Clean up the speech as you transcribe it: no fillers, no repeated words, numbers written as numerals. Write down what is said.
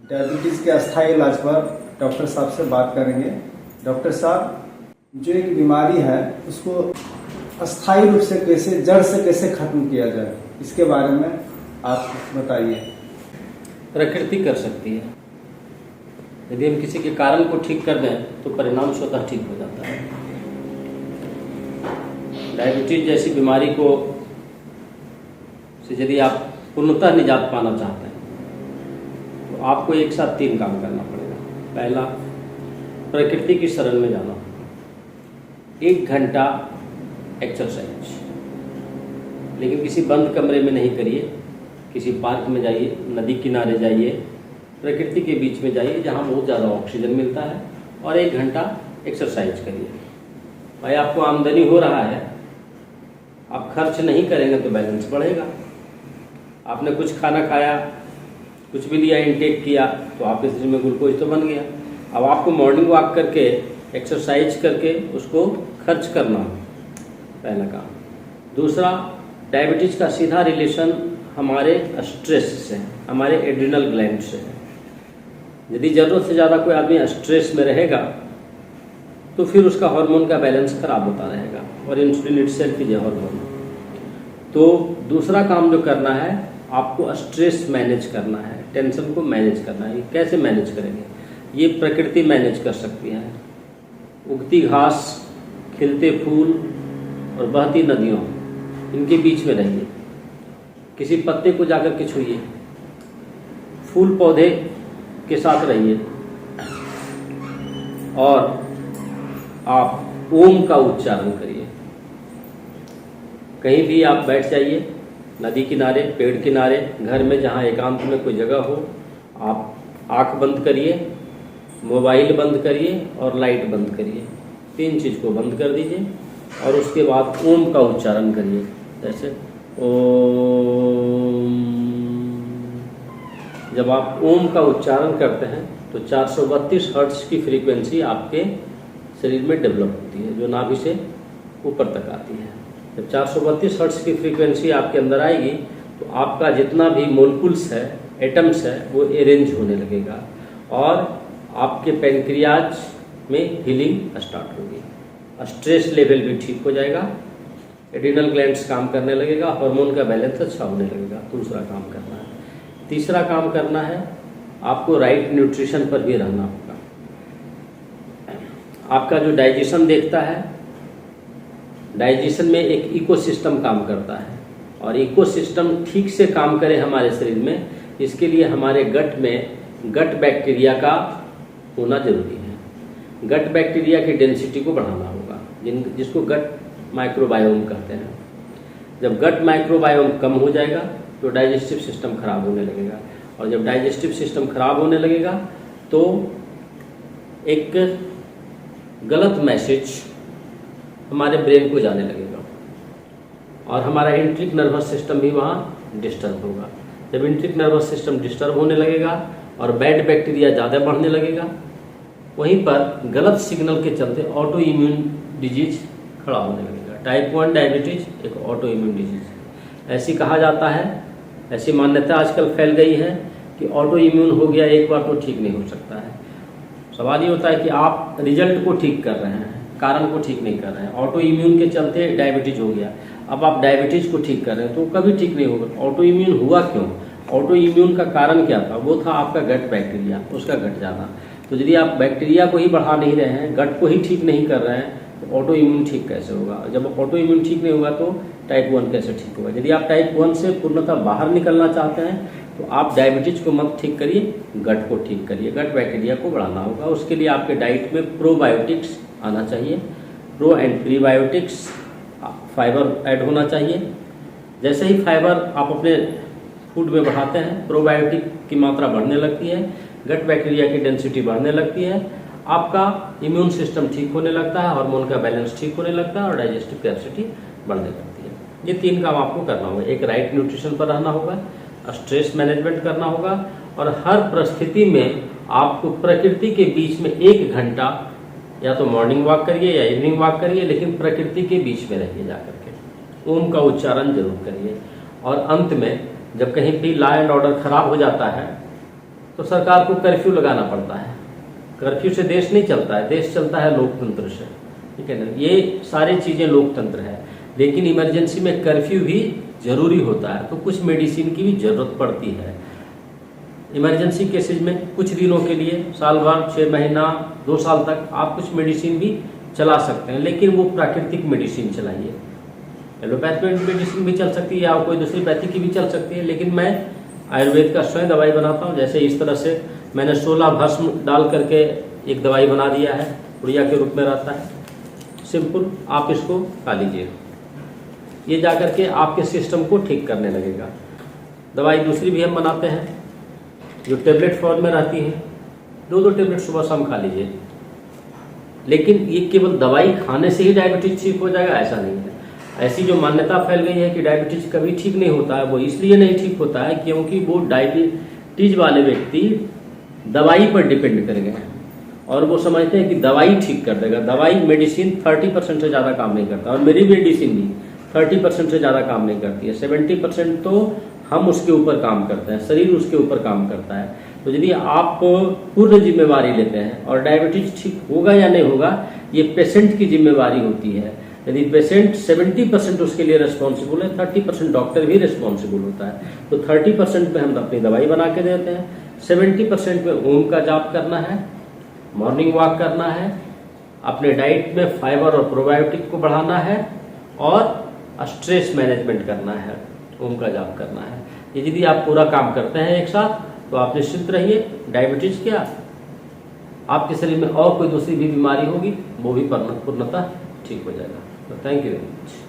Diabetes के अस्थायी इलाज पर डॉक्टर साहब से बात करेंगे। डॉक्टर साहब, जो एक बीमारी है उसको अस्थायी रूप से कैसे, जड़ से कैसे खत्म किया जाए, इसके बारे में आप बताइए। प्रकृति कर सकती है। यदि हम किसी के कारण को ठीक कर दें तो परिणाम स्वतः ठीक हो जाता है। डायबिटीज जैसी बीमारी को से यदि आप पूर्णतः निजात पाना चाहते हैं तो आपको एक साथ 3 काम करना पड़ेगा। पहला, प्रकृति की शरण में जाना, 1 घंटा एक्सरसाइज, लेकिन किसी बंद कमरे में नहीं करिए। किसी पार्क में जाइए, नदी किनारे जाइए, प्रकृति के बीच में जाइए जहाँ बहुत ज़्यादा ऑक्सीजन मिलता है, और 1 घंटा एक्सरसाइज करिए। भाई, आपको आमदनी हो रहा है, आप खर्च नहीं करेंगे तो बैलेंस बढ़ेगा। आपने कुछ खाना खाया, कुछ भी लिया, इनटेक किया, तो आपके शरीर में ग्लूकोज तो बन गया। अब आपको मॉर्निंग वॉक करके, एक्सरसाइज करके उसको खर्च करना, पहला काम। दूसरा, डायबिटीज का सीधा रिलेशन हमारे स्ट्रेस से, हमारे एड्रिनल ग्लैंड से है। यदि ज़रूरत से ज़्यादा कोई आदमी स्ट्रेस में रहेगा तो फिर उसका हार्मोन का बैलेंस खराब होता रहेगा, और इंसुलिन इटसेल्फ इज हार्मोन। तो दूसरा काम जो करना है, आपको स्ट्रेस मैनेज करना है, टेंशन को मैनेज करना है। कैसे मैनेज करेंगे? ये प्रकृति मैनेज कर सकती है। उगती घास, खिलते फूल और बहती नदियों, इनके बीच में रहिए। किसी पत्ते को जाकर के छूइए, फूल पौधे के साथ रहिए, और आप ओम का उच्चारण करिए। कहीं भी आप बैठ जाइए, नदी किनारे, पेड़ किनारे, घर में जहाँ एकांत में कोई जगह हो, आप आंख बंद करिए, मोबाइल बंद करिए और लाइट बंद करिए। 3 चीज़ को बंद कर दीजिए, और उसके बाद ओम का उच्चारण करिए। जैसे ओम। जब आप ओम का उच्चारण करते हैं तो 432 हर्ट्ज की फ्रीक्वेंसी आपके शरीर में डेवलप होती है, जो नाभि से ऊपर तक आती है। जब 432 हर्ट्ज की फ्रीक्वेंसी आपके अंदर आएगी तो आपका जितना भी मोलिक्यूल्स है, एटम्स है, वो अरेंज होने लगेगा, और आपके पैंक्रियाज में हीलिंग स्टार्ट होगी। स्ट्रेस लेवल भी ठीक हो जाएगा, एड्रिनल ग्लैंड्स काम करने लगेगा, हार्मोन का बैलेंस अच्छा होने लगेगा। दूसरा काम करना है। तीसरा काम करना है, आपको राइट न्यूट्रिशन पर भी रहना होगा। आपका जो डाइजेशन देखता है, डाइजेशन में एक इकोसिस्टम काम करता है, और इकोसिस्टम ठीक से काम करे हमारे शरीर में, इसके लिए हमारे गट में गट बैक्टीरिया का होना जरूरी है। गट बैक्टीरिया की डेंसिटी को बढ़ाना होगा, जिसको गट माइक्रोबायोम कहते हैं। जब गट माइक्रोबायोम कम हो जाएगा तो डाइजेस्टिव सिस्टम खराब होने लगेगा, और जब डाइजेस्टिव सिस्टम खराब होने लगेगा तो एक गलत मैसेज हमारे ब्रेन को जाने लगेगा, और हमारा एंट्रिक नर्वस सिस्टम भी वहाँ डिस्टर्ब होगा। जब एंट्रिक नर्वस सिस्टम डिस्टर्ब होने लगेगा और बैड बैक्टीरिया ज़्यादा बढ़ने लगेगा, वहीं पर गलत सिग्नल के चलते ऑटो इम्यून डिजीज खड़ा होने लगेगा। टाइप 1 डायबिटीज एक ऑटो इम्यून डिजीज है। ऐसी कहा जाता है, ऐसी मान्यता आजकल फैल गई है कि ऑटो इम्यून हो गया एक बार तो ठीक नहीं हो सकता है। सवाल ये होता है कि आप रिजल्ट को ठीक कर रहे हैं, कारण को ठीक नहीं कर रहे हैं। ऑटो इम्यून के चलते डायबिटीज हो गया, अब आप डायबिटीज को ठीक कर रहे हैं तो कभी ठीक नहीं होगा। ऑटो इम्यून हुआ क्यों? ऑटो इम्यून का कारण क्या था? वो था आपका गट बैक्टीरिया, उसका घट जाना। तो यदि आप बैक्टीरिया को ही बढ़ा नहीं रहे हैं, गट को ही ठीक नहीं कर रहे हैं, तो ऑटो इम्यून ठीक कैसे होगा? जब ऑटो इम्यून ठीक नहीं होगा तो टाइप 1 कैसे ठीक होगा? यदि आप टाइप 1 से पूर्णतः बाहर निकलना चाहते हैं तो आप डायबिटीज को मत ठीक करिए, गट को ठीक करिए, गट बैक्टीरिया को बढ़ाना होगा। उसके लिए आपके डाइट में प्रोबायोटिक्स आना चाहिए, pro and prebiotics, fibre add होना चाहिए। जैसे ही फाइबर आप अपने फूड में बढ़ाते हैं, प्रोबायोटिक की मात्रा बढ़ने लगती है, गट बैक्टीरिया की डेंसिटी बढ़ने लगती है, आपका इम्यून सिस्टम ठीक होने लगता है, हार्मोन का बैलेंस ठीक होने लगता है, और डाइजेस्टिव कैपेसिटी बढ़ने लगती है। ये 3 काम आपको करना होगा। एक, राइट न्यूट्रिशन पर रहना होगा, स्ट्रेस मैनेजमेंट करना होगा, और हर परिस्थिति में आपको प्रकृति के बीच में 1 घंटा, या तो मॉर्निंग वॉक करिए या इवनिंग वॉक करिए, लेकिन प्रकृति के बीच में रहिए जाकर के। ओम का उच्चारण जरूर करिए। और अंत में जब कहीं भी लॉ एंड ऑर्डर खराब हो जाता है तो सरकार को कर्फ्यू लगाना पड़ता है। कर्फ्यू से देश नहीं चलता है, देश चलता है लोकतंत्र से, ठीक है ना। ये सारी चीजें लोकतंत्र है, लेकिन इमरजेंसी में कर्फ्यू भी जरूरी होता है, तो कुछ मेडिसिन की भी जरूरत पड़ती है। इमरजेंसी केसेज में कुछ दिनों के लिए, साल भर, 6 महीना, 2 साल तक आप कुछ मेडिसिन भी चला सकते हैं, लेकिन वो प्राकृतिक मेडिसिन चलाइए। एलोपैथिक मेडिसिन भी चल सकती है या कोई दूसरी पैथी की भी चल सकती है, लेकिन मैं आयुर्वेद का स्वयं दवाई बनाता हूँ। जैसे इस तरह से मैंने 16 भस्म डाल करके एक दवाई बना दिया है, पुड़िया के रूप में रहता है, सिंपल, आप इसको खा लीजिए। ये जाकर के आपके सिस्टम को ठीक करने लगेगा। दवाई दूसरी भी हम बनाते हैं जो टेबलेट फॉर्म में रहती है, 2-2 टेबलेट सुबह शाम खा लीजिए। लेकिन ये केवल दवाई खाने से ही डायबिटीज ठीक हो जाएगा, ऐसा नहीं है। ऐसी जो मान्यता फैल गई है कि डायबिटीज कभी ठीक नहीं होता है, वो इसलिए नहीं ठीक होता है क्योंकि वो डायबिटीज वाले व्यक्ति दवाई पर डिपेंड कर गए हैं और वो समझते हैं कि दवाई ठीक कर देगा। दवाई, मेडिसिन 30% से ज़्यादा काम नहीं करता, और मेरी मेडिसिन भी 30% से ज़्यादा काम नहीं करती है। 70% तो हम उसके ऊपर काम करते हैं, शरीर उसके ऊपर काम करता है। तो यदि आप पूर्ण जिम्मेवारी लेते हैं, और डायबिटीज ठीक होगा या नहीं होगा ये पेशेंट की जिम्मेवारी होती है। यदि पेशेंट 70% उसके लिए रिस्पॉन्सिबल है, 30% डॉक्टर भी रिस्पॉन्सिबल होता है। तो 30% में हम अपनी दवाई बना के देते हैं, 70% में ओम का जाप करना है, मॉर्निंग वॉक करना है, अपने डाइट में फाइबर और प्रोबायोटिक को बढ़ाना है, और स्ट्रेस मैनेजमेंट करना है, ओम का जाप करना है। ये यदि आप पूरा काम करते हैं एक साथ, तो आप निश्चिंत रहिए, डायबिटीज क्या, आपके शरीर में और कोई दूसरी भी बीमारी होगी वो भी पूर्णतः ठीक हो जाएगा। तो थैंक यू वेरी मच।